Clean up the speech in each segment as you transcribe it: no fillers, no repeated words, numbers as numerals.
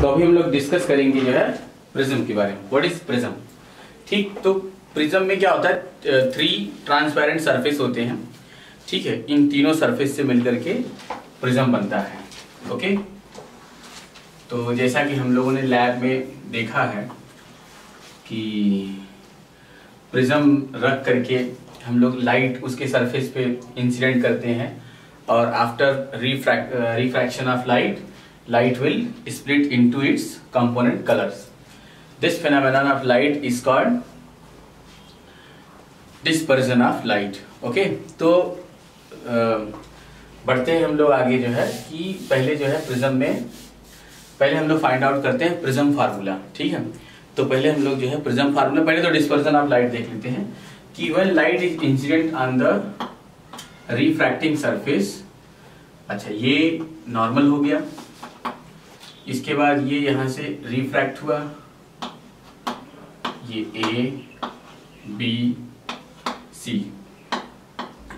तो अभी हम लोग डिस्कस करेंगे जो है प्रिज्म के बारे में। What is prism? ठीक, तो प्रिज्म में क्या होता है, 3 ट्रांसपेरेंट सरफेस होते हैं। ठीक है, इन तीनों सरफेस से मिलकर के प्रिज्म बनता है। ओके, तो जैसा कि हम लोगों ने लैब में देखा है कि प्रिज्म रख करके हम लोग लाइट उसके सरफेस पे इंसिडेंट करते हैं और after refraction of light will split into its component colors. This phenomenon of light is called dispersion of light. Okay, तो बढ़ते हैं हम लोग आगे जो है कि पहले जो है प्रिज्म में पहले हम लोग फाइंड आउट करते हैं प्रिज्म फार्मूला। ठीक है, तो पहले हम लोग जो है प्रिज्म फार्मूला, पहले तो डिस्पर्जन ऑफ लाइट देख लेते हैं कि when light is incident on the refracting surface. अच्छा, ये नॉर्मल हो गया। इसके बाद ये यहां से रिफ्रैक्ट हुआ, ये A, B, C,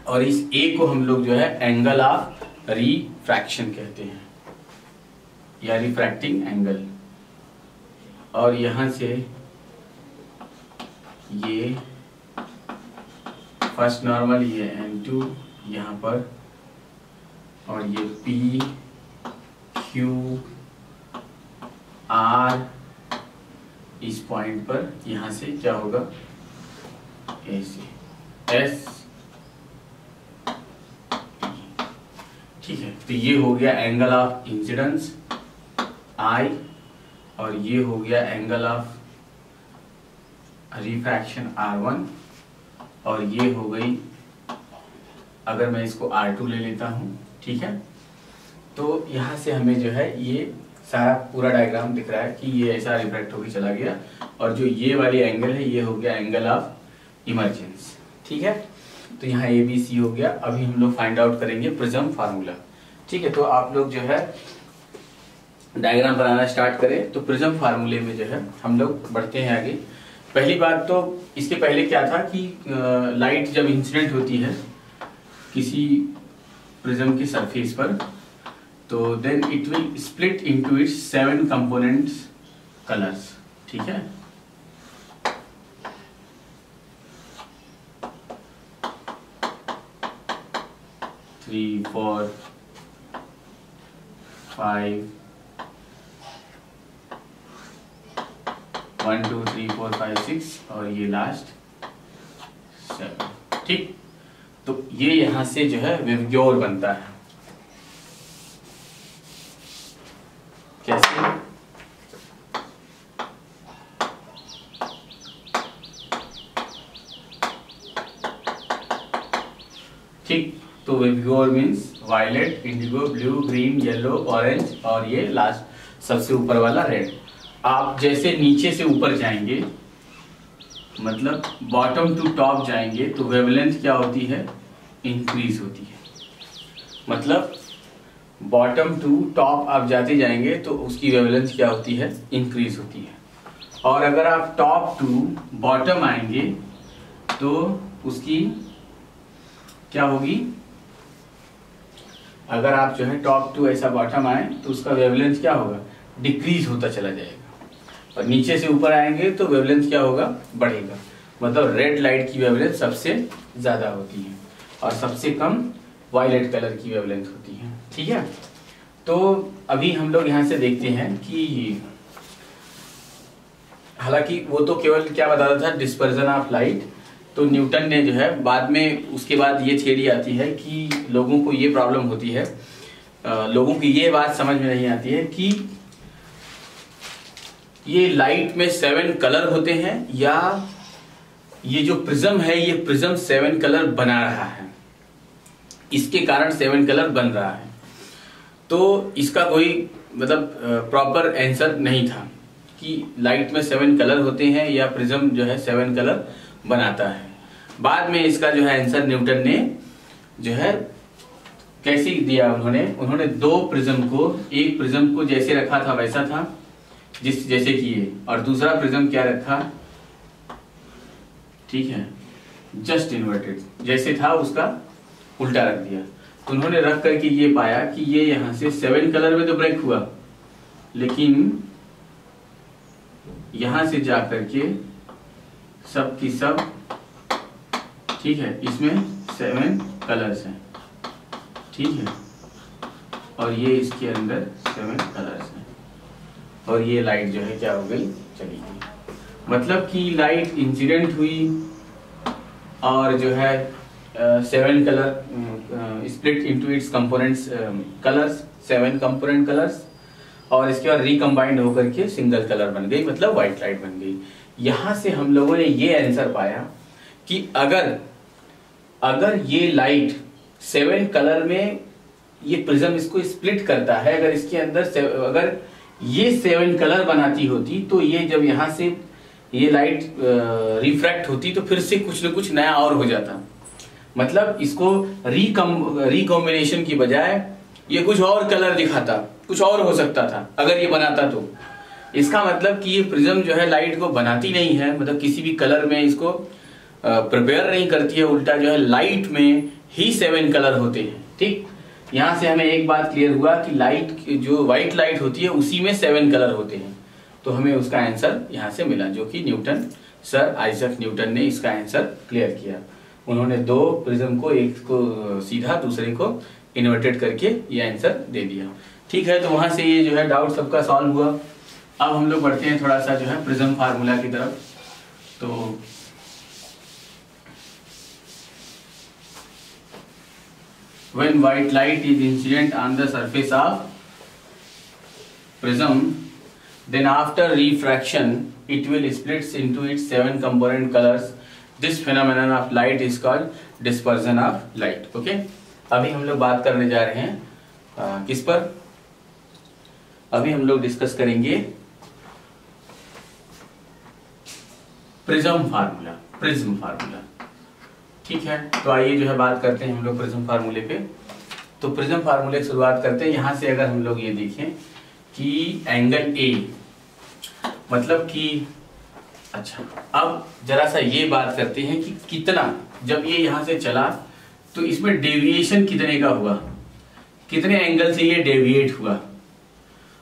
और इस A को हम लोग जो है एंगल ऑफ रिफ्रैक्शन कहते हैं या रिफ्रैक्टिंग एंगल। और यहां से ये फर्स्ट नॉर्मल, ये N2 यहां पर, और ये P, Q, R इस पॉइंट पर यहां से क्या होगा, ऐसे S। ठीक है, तो ये हो गया एंगल ऑफ इंसिडेंस I, और ये हो गया एंगल ऑफ रिफ्रैक्शन R1, और ये हो गई, अगर मैं इसको R2 ले लेता हूं। ठीक है, तो यहां से हमें जो है ये सारा पूरा डायग्राम दिख रहा है कि ये ऐसा रिफ्रैक्ट होकर चला गया, और जो ये वाली एंगल है ये हो गया एंगल ऑफ इमर्जेंस। ठीक है, तो यहाँ ABC हो गया। अभी हम लोग फाइंड आउट करेंगे प्रिज्म फार्मूला। ठीक है, तो आप लोग जो है डायग्राम बनाना स्टार्ट करें। तो प्रिज्म फार्मूले में जो है हम लोग बढ़ते हैं आगे। पहली बात तो इसके पहले क्या था कि लाइट जब इंसिडेंट होती है किसी प्रिज्म के सरफेस पर, तो then it will split into its 7 components colours. ठीक है, थ्री, 4, 5, 1, 2, 3, 4, 5, 6, और ये लास्ट 7। ठीक, तो ये यहां से जो है विबग्योर बनता है। कैसे? ठीक, तो VIBGYOR means violet, indigo, blue, green, yellow, orange, और ये लास्ट सबसे ऊपर वाला रेड। आप जैसे नीचे से ऊपर जाएंगे, मतलब बॉटम टू टॉप जाएंगे, तो वेवलेंथ क्या होती है, इंक्रीज होती है। मतलब बॉटम टू टॉप आप जाते जाएंगे तो उसकी वेवलेंथ क्या होती है, इंक्रीज होती है। और अगर आप टॉप टू बॉटम आएंगे तो उसकी क्या होगी, अगर आप जो है टॉप टू ऐसा बॉटम आए तो उसका वेवलेंथ क्या होगा, डिक्रीज होता चला जाएगा। और नीचे से ऊपर आएंगे तो वेवलेंथ क्या होगा, बढ़ेगा। मतलब रेड लाइट की वेवलेंथ सबसे ज्यादा होती है और सबसे कम वायलेट कलर की वेवलेंथ होती है। ठीक है, तो अभी हम लोग यहां से देखते हैं कि हालांकि वो तो केवल क्या बताता था, डिस्पर्जन ऑफ लाइट। तो न्यूटन ने जो है बाद में, उसके बाद ये थ्योरी आती है कि लोगों को ये प्रॉब्लम होती है, लोगों की ये बात समझ में नहीं आती है कि ये लाइट में 7 कलर होते हैं या ये जो प्रिज्म है ये प्रिज्म 7 कलर बना रहा है, इसके कारण 7 कलर बन रहा है। तो इसका कोई मतलब प्रॉपर आंसर नहीं था कि लाइट में 7 कलर होते हैं या प्रिज्म जो है 7 कलर बनाता है। बाद में इसका जो है आंसर न्यूटन ने जो है कैसे दिया, उन्होंने 2 प्रिज्म को, एक प्रिज्म को जैसे रखा था वैसा था जैसे कि ये, और दूसरा प्रिज्म क्या रखा, ठीक है, जस्ट इन्वर्टेड, जैसे था उसका उल्टा रख दिया। तो उन्होंने रख करके ये पाया कि ये यहाँ से 7 कलर में तो ब्रेक हुआ, लेकिन यहां से जाकर के सब की सब, ठीक है, इसमें 7 कलर्स हैं, ठीक है, और ये इसके अंदर 7 कलर्स हैं, और ये लाइट जो है क्या हो गई, चली गई। मतलब कि लाइट इंसिडेंट हुई और जो है 7 colour split into it's components colours, 7 component colours, और इसके बाद रिकम्बाइंड होकर के सिंगल कलर बन गई, मतलब व्हाइट लाइट बन गई। यहां से हम लोगों ने ये आंसर पाया कि अगर ये लाइट 7 कलर में ये प्रिज्म इसको स्प्लिट करता है, अगर इसके अंदर अगर ये 7 कलर बनाती होती तो ये जब यहां से ये लाइट रिफ्रैक्ट होती तो फिर से कुछ न कुछ नया और हो जाता। मतलब इसको रिकॉम्बिनेशन की बजाय ये कुछ और कलर दिखाता, कुछ और हो सकता था अगर ये बनाता तो। इसका मतलब कि ये प्रिज्म जो है लाइट को बनाती नहीं है, मतलब किसी भी कलर में इसको प्रिपेयर नहीं करती है, उल्टा जो है लाइट में ही 7 कलर होते हैं। ठीक, यहां से हमें एक बात क्लियर हुआ कि लाइट जो व्हाइट लाइट होती है उसी में 7 कलर होते हैं। तो हमें उसका आंसर यहां से मिला, जो कि न्यूटन, सर आइजैक न्यूटन ने इसका आंसर क्लियर किया। उन्होंने 2 प्रिज्म को, एक को सीधा दूसरे को इन्वर्टेड करके ये आंसर दे दिया। ठीक है, तो वहां से ये जो है डाउट सबका सॉल्व हुआ। अब हम लोग बढ़ते हैं थोड़ा सा जो है प्रिज्म फार्मूला की तरफ। तो when white light is incident on the surface of prism, then after refraction it will splits into its 7 component colors. This phenomenon of light is called dispersion of light. Okay, अभी हम लोग बात करने जा रहे हैं किस पर? अभी हम लोग डिस्कस करेंगे प्रिज्म फार्मूला, प्रिज्म फार्मूला। ठीक है, तो आइए जो है बात करते हैं हम लोग प्रिज्म फार्मूले पे। तो प्रिज्म फार्मूले की शुरुआत करते हैं। यहां से अगर हम लोग ये देखें कि एंगल ए, मतलब कि अच्छा, अब जरा सा ये बात करते हैं कि कितना, जब ये यहां से चला तो इसमें डेविएशन कितने का हुआ, कितने एंगल से ये डेविएट हुआ।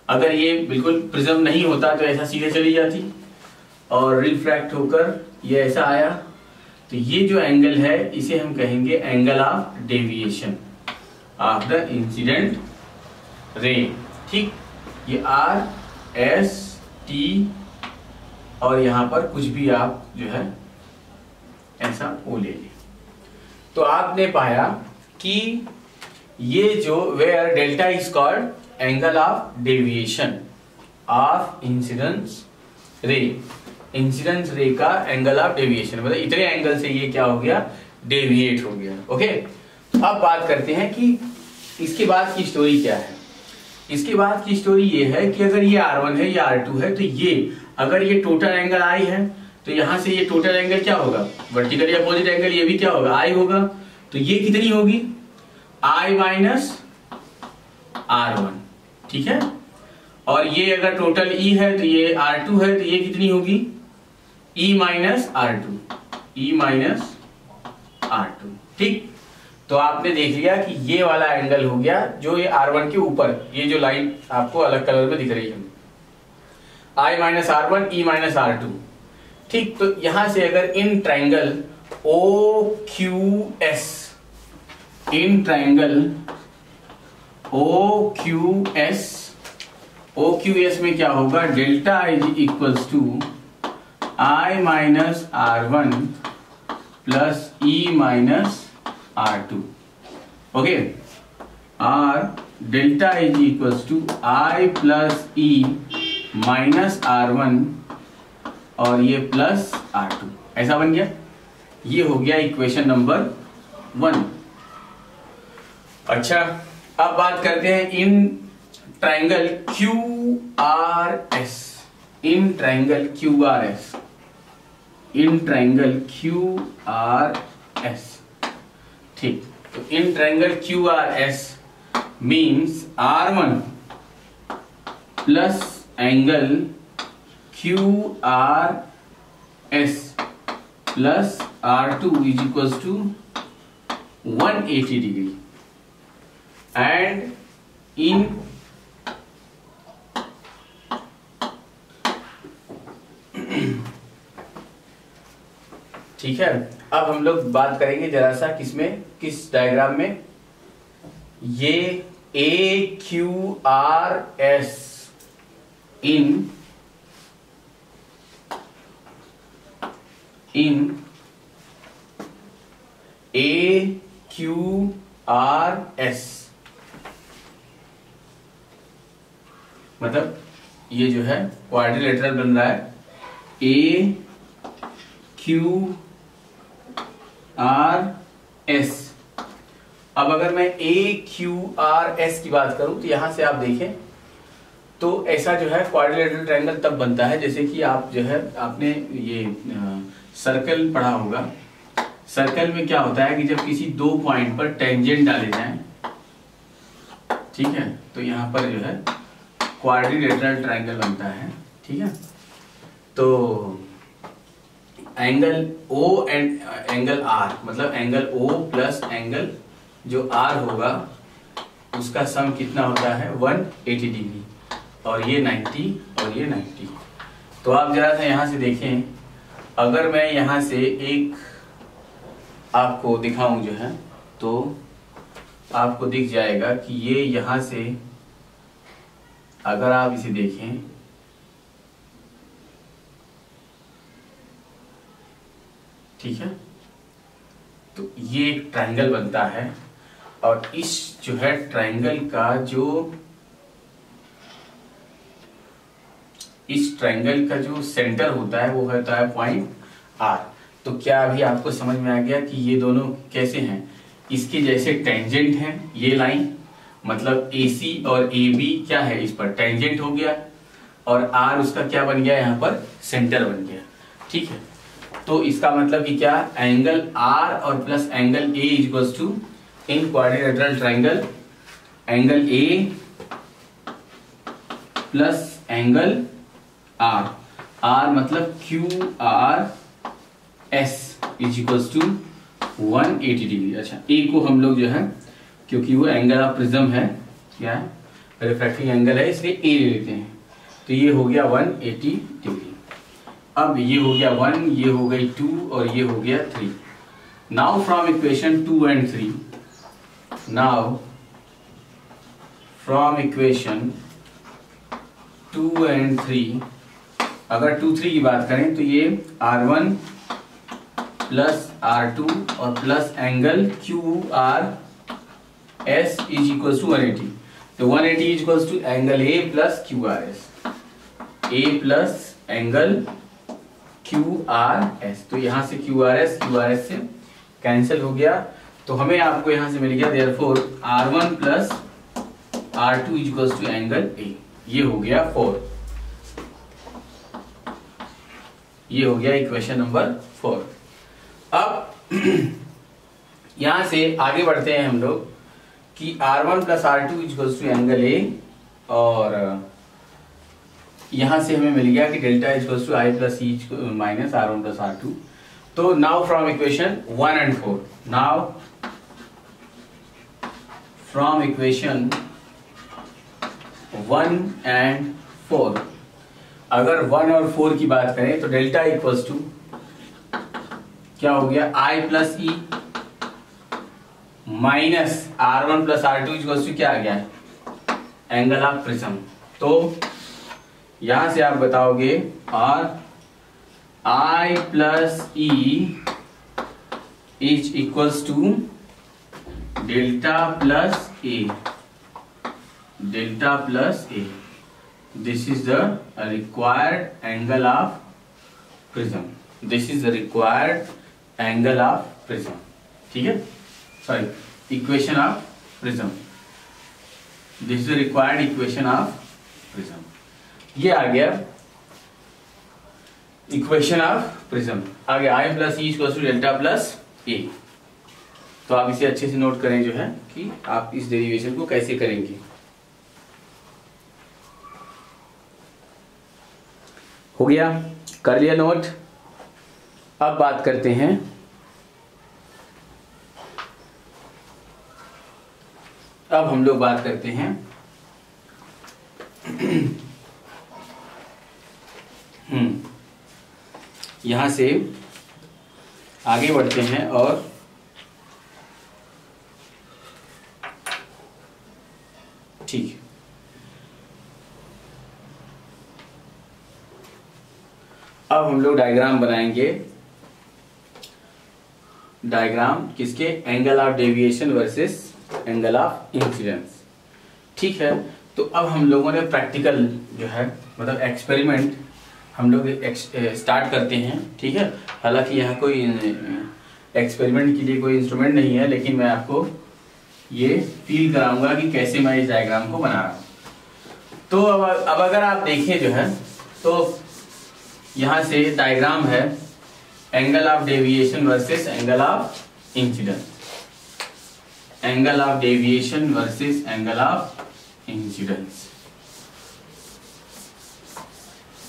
अगर ये बिल्कुल प्रिज्म नहीं होता तो ऐसा सीधे चली जाती और रिफ्रैक्ट होकर ये ऐसा आया, तो ये जो एंगल है इसे हम कहेंगे angle of deviation of the incident ray. ठीक, ये आर एस टी और यहां पर कुछ भी आप जो है ऐसा ओ ले लें। तो आपने पाया कि ये जो where delta is called angle of deviation of incidence ray, incidence ray का एंगल ऑफ डेविएशन, मतलब इतने एंगल से ये क्या हो गया, डेविएट हो गया। ओके, अब बात करते हैं कि इसके बाद की स्टोरी क्या है। इसके बाद की स्टोरी ये है कि अगर ये R1 है, ये R2 है, तो ये अगर ये टोटल एंगल I है तो यहां से ये टोटल एंगल क्या होगा, वर्टिकली अपोजिट एंगल, ये भी क्या होगा, I होगा। तो ये कितनी होगी, I माइनस R1। ठीक है, और ये अगर टोटल E है तो ये R2 है, तो ये कितनी होगी, E minus R2, E minus R2। ठीक, तो आपने देख लिया कि ये वाला एंगल हो गया जो ये R1 के ऊपर, ये जो लाइन आपको अलग कलर में दिख रही है, I minus R1, E minus R2। ठीक, तो यहां से अगर in triangle OQS, in triangle OQS में क्या होगा, delta is equals to I minus R1 plus E minus R2। Okay, और delta is equals to I plus E minus R1 और ये प्लस R2, ऐसा बन गया। ये हो गया इक्वेशन नंबर 1। अच्छा, अब बात करते हैं in triangle QRS, in triangle QRS, in triangle QRS। ठीक, तो in triangle QRS means R1 plus angle QRS plus R2 is equals to 180 degree, and in ठीक है, अब हम लोग बात करेंगे जरा सा किसमें, किस डायग्राम में, ये ए क्यू आर एस इन ए क्यू आर एस, मतलब ये जो है क्वाड्रिलेटरल बन रहा है, ए क्यू आर एस। अब अगर मैं ए क्यू आर एस की बात करूं तो यहां से आप देखें तो ऐसा जो है क्वाड्रिलेटरल ट्रायंगल तब बनता है जैसे कि आप जो है आपने ये सर्कल पढ़ा होगा। सर्कल में क्या होता है कि जब किसी दो पॉइंट पर टेंजेंट डाले जाएं, ठीक है, तो यहां पर जो है क्वाड्रिलेटरल ट्रायंगल बनता है। ठीक है, तो angle O and angle R, मतलब एंगल ओ प्लस एंगल जो आर होगा उसका सम कितना होता है 180 डिग्री, और ये 90 और ये 90। तो आप जरा सा यहां से देखें, अगर मैं यहां से एक आपको दिखाऊं जो है तो आपको दिख जाएगा कि ये यहां से अगर आप इसे देखें ठीक है, तो ये एक ट्रायंगल बनता है, और इस जो है ट्रायंगल का जो सेंटर होता है वो होता है पॉइंट आर। तो क्या अभी आपको समझ में आ गया कि ये दोनों कैसे हैं, इसके जैसे टेंजेंट हैं ये लाइन, मतलब AC और AB क्या है इस पर टेंजेंट हो गया, और R उसका क्या बन गया यहाँ पर सेंटर बन गया। ठीक है, तो इसका मतलब कि क्या, एंगल R और plus angle A equals to, in quadrilateral triangle angle A plus angle R, R मतलब QR S is equals to 180 degree. अच्छा, A को हम लोग जो है क्योंकि वो एंगल ऑफ प्रिज्म है, क्या है रिफ्रैक्टिंग एंगल है, इसलिए A ले लेते हैं, तो ये हो गया 180 डिग्री। अब ये हो गया 1, ये हो गई 2 और ये हो गया 3। Now from equation 2 and 3, now from equation 2 and 3, अगर 2, 3 की बात करें तो ये R1 प्लस R2 और plus angle QR S is equal to 180, तो 180 is equal to angle A plus QRS, A plus angle QRS। तो यहां से QRS से कैंसिल हो गया, तो हमें आपको यहां से मिल गया therefore R1 plus R2 is equal to angle A। ये हो गया 4, ये हो गया इक्वेशन नंबर 4। अब यहां से आगे बढ़ते हैं हम लोग कि R1 plus R2 equals to angle A, और यहां से हमें मिल गया कि delta equals to I plus E minus R1 plus R2। तो now from equation 1 and 4, now from equation 1 and 4, अगर 1 और 4 की बात करें तो डेल्टा इक्वल्स टू क्या हो गया I plus E minus R1 plus R2 equals to क्या आ गया एंगल ऑफ प्रिज्म। तो यहां से आप बताओगे, और I plus E is equals to delta plus A, delta plus A, this is the required angle of prism, this is the required angle of prism. ठीक है, sorry equation of prism, this is the required equation of prism. ये आ गया equation of prism. आगे I plus E equal to delta plus A। तो आप इसे अच्छे से नोट करें जो है कि आप इस डेरिवेशन को कैसे करेंगे। हो गया, कर लिया नोट। अब बात करते हैं अब हम लोग बात करते हैं यहाँ से आगे बढ़ते हैं और ठीक, अब हम लोग डायग्राम बनाएंगे। डायग्राम किसके? Angle of deviation versus angle of incidence. ठीक है, तो अब हम लोगों ने प्रैक्टिकल जो है मतलब एक्सपेरिमेंट हम लोग स्टार्ट करते हैं। ठीक है, हालांकि यहाँ कोई एक्सपेरिमेंट के लिए कोई इंस्ट्रूमेंट नहीं है, लेकिन मैं आपको ये फील कराऊंगा कि कैसे मैं इस डायग्राम को बना रहा हूँ। तो अब अगर आप देखें जो है, तो यहाँ से डायग्राम है angle of deviation versus angle of incidence. Angle of deviation versus angle of incidence.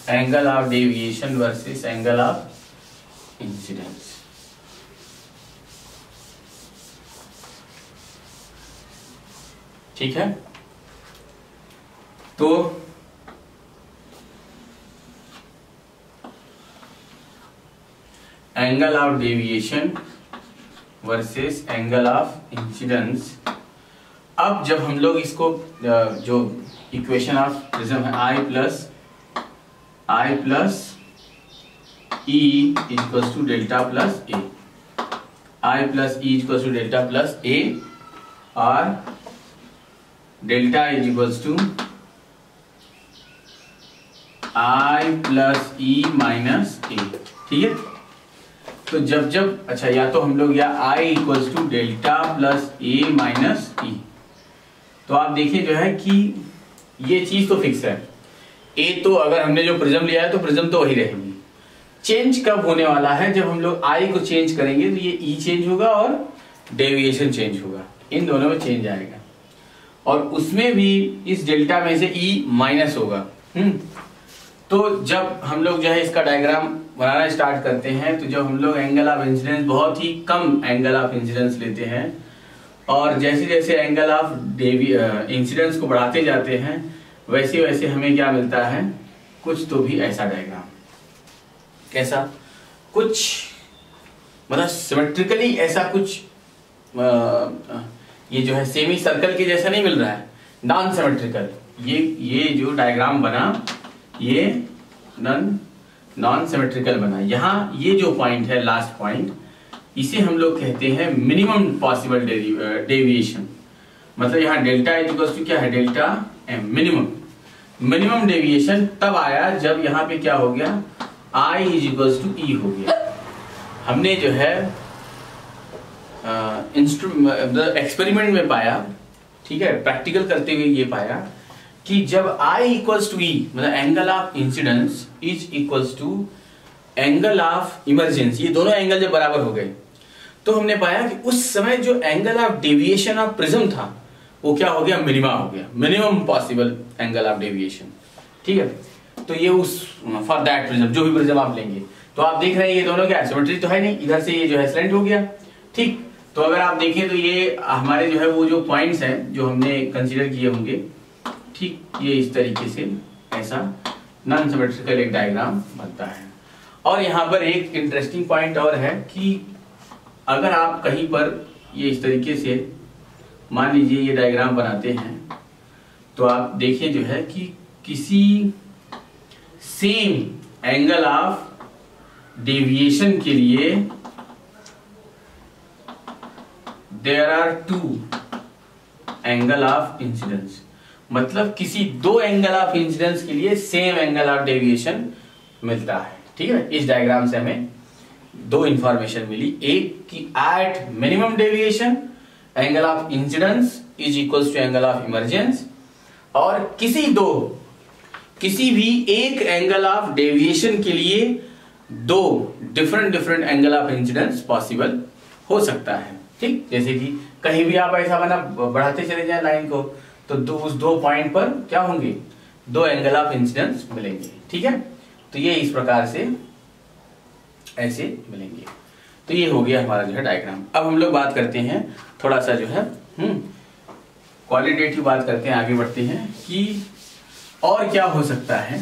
Angle of deviation versus angle of incidence. ठीक है, तो angle of deviation versus angle of incidence. अब जब हम लोग इसको जो इक्वेशन ऑफ प्रिज्म है I plus E equals to delta plus A, I plus E equals to delta plus A और delta is equals to I plus E minus A। ठीक है, तो जब अच्छा, या तो हम लोग या I equals to delta plus A minus E, तो आप देखिए जो है कि ये चीज तो फिक्स है। A तो अगर हमने जो प्रिज्म लिया है तो प्रिज्म तो वही रहेगी। चेंज कब होने वाला है? जब हम लोग I को चेंज करेंगे तो ये E चेंज होगा और डेविएशन चेंज होगा, इन दोनों में चेंज आएगा और उसमें भी इस डेल्टा में से E माइनस होगा। तो जब हम लोग जो है इसका डायग्राम बनाना स्टार्ट करते हैं, तो जब हम लोग एंगल ऑफ इंसिडेंस बहुत ही कम एंगल ऑफ इंसिडेंस लेते हैं और जैसे जैसे एंगल ऑफ इंसिडेंस को बढ़ाते जाते हैं, वैसे वैसे हमें क्या मिलता है? कुछ तो भी ऐसा डायग्राम। कैसा? कुछ मतलब सिमेट्रिकली ऐसा कुछ ये जो है सेमी सर्कल के जैसा नहीं मिल रहा है, नॉन सिमेट्रिकल। ये जो डायग्राम बना ये नॉन सिमेट्रिकल बना। यहाँ ये जो पॉइंट है, लास्ट पॉइंट, इसे हम लोग कहते हैं मिनिमम पॉसिबल डेविएशन। मतलब यहाँ डेल्टा इक्वल्स टू क्या है? डेल्टा एम, मिनिमम डेविएशन तब आया जब यहाँ पे क्या हो गया? I is equals to E हो गया। हमने जो है एक्सपेरिमेंट में पाया, ठीक है, प्रैक्टिकल करते हुए ये पाया कि जब I इक्वल्स टू E, मतलब angle of incidence is equals to angle of emergency, ये दोनों एंगल जब बराबर हो गए, तो हमने पाया कि उस समय जो angle of deviation of prism था वो क्या हो गया? मिनिमा हो गया, minimum possible angle of deviation. ठीक है, तो ये उस फॉर दैट प्रिज्म, जो भी प्रिज्म आप लेंगे, तो आप देख रहे हैं ये दोनों क्या सिमेट्री तो है नहीं, इधर से ये जो है स्लैंट हो गया। ठीक, तो अगर आप देखें तो ये हमारे जो है वो जो पॉइंट्स हैं जो हमने कंसीडर किए होंगे, ठीक, ये इस तरीके से ऐसा नॉन सिमेट्रिकल एक डायग्राम बनता है। और यहाँ पर एक इंटरेस्टिंग पॉइंट और है कि अगर आप कहीं पर ये इस तरीके से मान लीजिए ये डायग्राम बनाते हैं, तो आप देखें जो है कि किसी सेम एंगल ऑफ डेविएशन के लिए there are two angle of incidence. मतलब किसी दो एंगल ऑफ इंसिडेंस के लिए सेम एंगल ऑफ डेविएशन मिलता है। ठीक है, इस डायग्राम से हमें दो इंफॉर्मेशन मिली, एक कि at minimum deviation angle of incidence is equals to angle of emergence, और किसी भी एक एंगल ऑफ डेविएशन के लिए दो different angle of incidence possible हो सकता है। ठीक, जैसे कि कहीं भी आप ऐसा बना बढ़ाते चले जाए लाइन को, तो उस दो पॉइंट पर क्या होंगे? दो एंगल ऑफ इंसिडेंस मिलेंगे। ठीक है, तो ये इस प्रकार से ऐसे मिलेंगे। तो ये हो गया हमारा जो है डायग्राम। अब हम लोग बात करते हैं थोड़ा सा जो है क्वालिटेटिव बात करते हैं, आगे बढ़ते हैं कि और क्या हो सकता है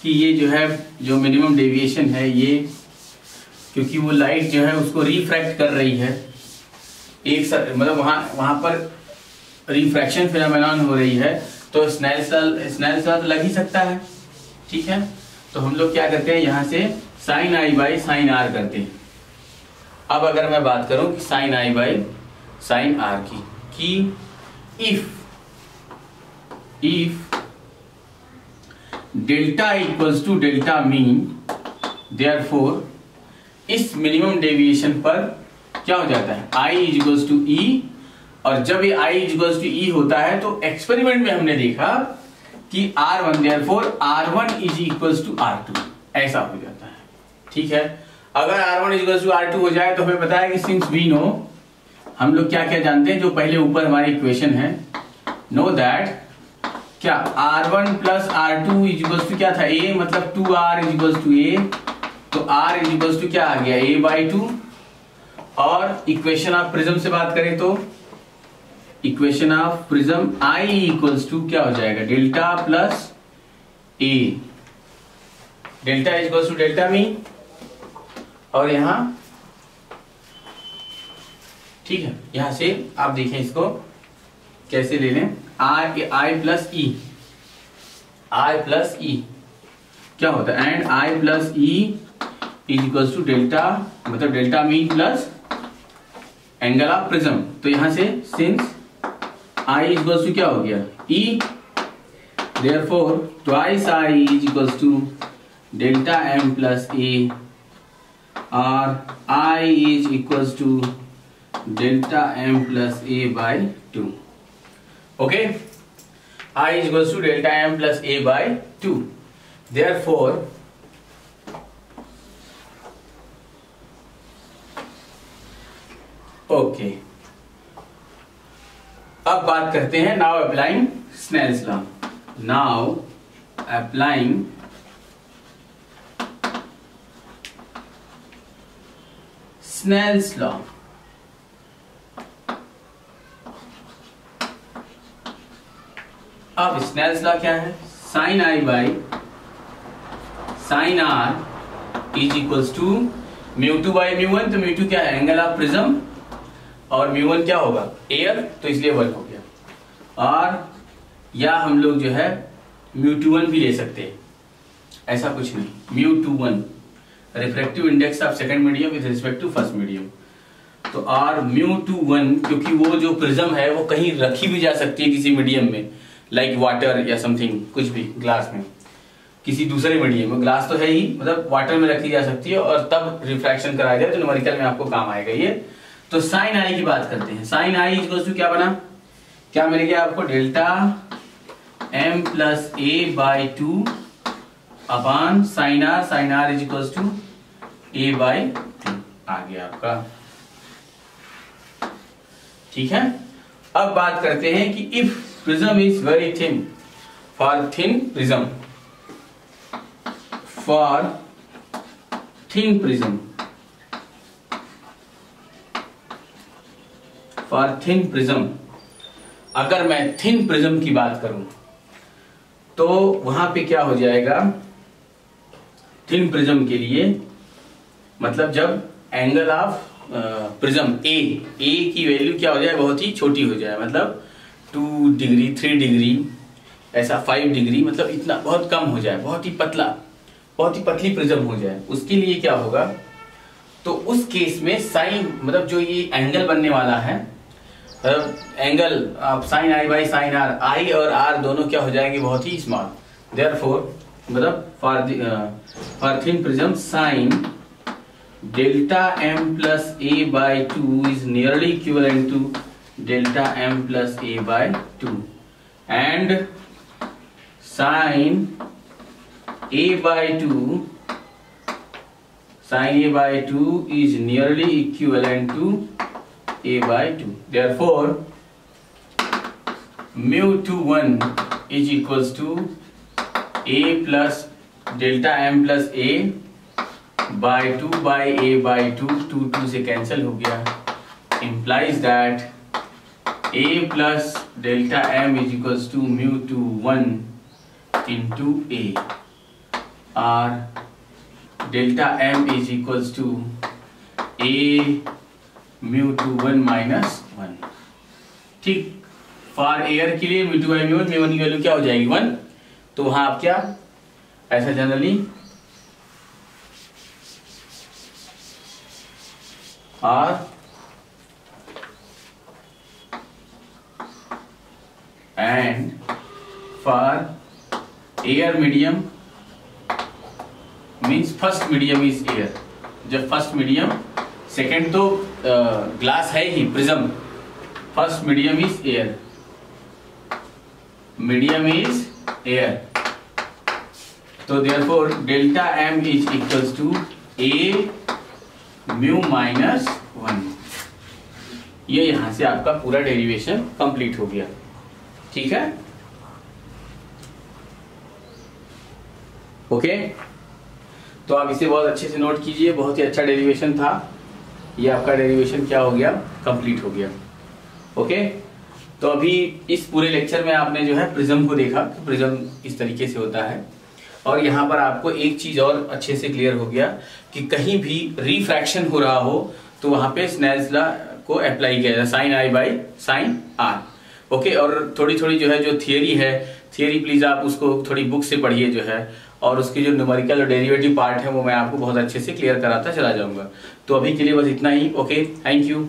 कि ये जो है जो मिनिमम डेविएशन है ये, क्योंकि वो लाइट जो है उसको रिफ्रैक्ट कर रही है एक मतलब वहां पर रिफ्रैक्शन फिनोमेनन हो रही है, तो स्नेल्स लॉ तो लग ही सकता है। ठीक है, तो हम लोग क्या करते हैं यहाँ से sine I by sine R करते हैं। अब अगर मैं बात करूं कि sine I by sine R की if delta equals to delta mean, therefore इस मिनिमम डेविएशन पर क्या हो जाता है I is equals to E, और जब ये I is equals to E होता है तो एक्सपेरिमेंट में हमने देखा कि R1 therefore R1 is equals to R2 ऐसा हो जाता है। ठीक है, अगर R1 is equals to R2 हो जाए तो हमें पता है कि सिंस वी नो, हम लोग क्या क्या जानते हैं जो पहले ऊपर हमारी इक्वेशन है, नो दैट क्या R1 plus R2 is equals to क्या था A, मतलब 2R is equals to A, तो R इज इक्वल्स टू क्या आ गया A/2। और इक्वेशन ऑफ प्रिज्म से बात करें तो equation of prism I equals to क्या हो जाएगा delta plus A, delta is equals to delta mean. और यहां ठीक है, यहां से आप देखें इसको कैसे ले लें, I प्लस ई क्या होता है, and I plus E is equals to delta, मतलब delta mean plus angle of prism. तो यहां से since I is equals to क्या हो गया E, therefore twice I is equals to delta m plus A, और I is equals to delta m plus A/2। Okay, I is equals to delta m plus A/2. Therefore, okay. अब बात करते हैं now applying Snell's law. Now applying Snell's law. अब Snell's law क्या है, sine I by sine R is equals to μ2 by μ1। तो μ2 क्या है एंगल ऑफ प्रिज्म, और μ1 क्या होगा एयर, तो इसलिए 1 हो गया। और या हम लोग जो है μ21 भी ले सकते हैं, ऐसा कुछ नहीं, μ21 refractive index of second medium with respect to first medium. तो और μ21 क्योंकि वो जो प्रिज्म है वो कहीं रखी भी जा सकती है किसी मीडियम में, लाइक वाटर या समथिंग, कुछ भी ग्लास में, किसी दूसरे मीडियम में, ग्लास तो है ही, मतलब वाटर में रखी जा सकती है और तब रिफ्रैक्शन कराया जाए तो न्यूमेरिकल में आपको काम आएगा ये। तो साइन आई की बात करते हैं, साइन आई इक्वल्स टू क्या बना, क्या मिल गया आपको delta m plus A/2 upon sine R is equals to A/2 आ गया आपका। ठीक है, अब बात करते हैं कि if prism is very thin, for thin prism अगर मैं थिन प्रिज्म की बात करूं तो वहां पे क्या हो जाएगा, थिन प्रिज्म के लिए मतलब जब एंगल ऑफ प्रिज्म ए की वैल्यू क्या हो जाए, बहुत ही छोटी हो जाए, मतलब 2 डिग्री 3 डिग्री ऐसा 5 डिग्री, मतलब इतना बहुत कम हो जाए, बहुत ही पतली प्रिज्म हो जाए, उसके लिए क्या होगा, तो उस केस में साइन मतलब जो ये एंगल बनने वाला है, एंगल आप sine I by sine R, I और आर दोनों क्या हो जाएंगे बहुत ही स्मॉल। देयरफॉर मतलब for thin prism sine delta m plus A/2 is nearly equivalent to delta m plus A/2 and sin A/2 is nearly equivalent to A/2. Therefore μ21 is equals to A plus delta m plus A/2 by A/2, 2 से cancel हो गया, implies that A plus delta m is equals to μ21 into A। और delta M is equals to A mu two 1 minus 1। ठीक, for air के लिए mu two by mu 1 की value क्या हो जाएगी 1। तो वहां आप क्या ऐसा जनरली और and for air medium means first medium is air. जब फर्स्ट मीडियम, सेकेंड तो ग्लास है ही prism, first medium is air, medium is air. तो therefore delta M is equals to A mu minus 1। ये यहां से आपका पूरा डेरिवेशन कंप्लीट हो गया। ठीक है, ओके। तो आप इसे बहुत अच्छे से नोट कीजिए, बहुत ही अच्छा डेरिवेशन था ये। आपका डेरिवेशन क्या हो गया, कंप्लीट हो गया। ओके, तो अभी इस पूरे लेक्चर में आपने जो है प्रिज्म को देखा, प्रिज्म इस तरीके से होता है। और यहाँ पर आपको एक चीज और अच्छे से क्लियर हो गया कि कहीं भी रिफ्रैक्शन हो रहा हो तो वहां पे स्नेल्स लॉ को अप्लाई किया जाए, sine I by sine R. Okay, और थोड़ी थोड़ी जो है जो थियरी है, थियरी प्लीज आप उसको थोड़ी बुक से पढ़िए जो है, और उसकी जो न्यूमेरिकल और डेरिवेटिव पार्ट है वो मैं आपको बहुत अच्छे से क्लियर कराता चला जाऊंगा। तो अभी के लिए बस इतना ही। Okay, thank you.